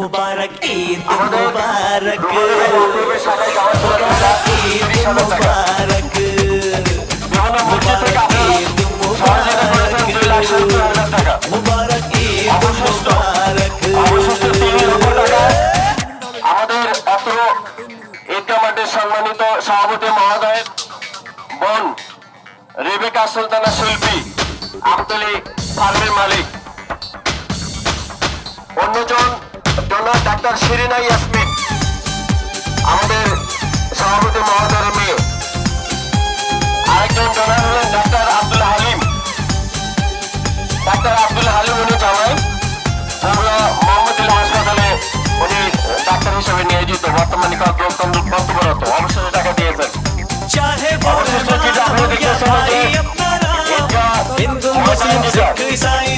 মুবারক ঈদ মুবারক মুবারক ঈদ মুবারক মুবারক ঈদ মুবারক ঈদ মুবারক। আমাদের অত্র ঈদগাহ মাঠের সম্মানিত সভাপতি মহোদয়ের বোন রেবেকা সুলতানা শিল্পী আমতলী ফার্মের মালিক, অন্যজন জনাব ডাক্তার শিরিনা ইয়াসমিন আমাদের সভাপতি মহোদয়ের মেয়ে, আরেকজন জনাব হলেন ডাক্তার আব্দুল হালিম। ডাক্তার আব্দুল হালিম উনি জামাই বগুড়া মোহাম্মদুল্লাহ হাসপাতালে উনি ডাক্তার হিসেবে নিয়োজিত, বর্তমানে কর্তব্যরত, অবশ্যই টাকা দিয়েছেন। चाहे वो हिंदू मुस्लिम सिख ईसाई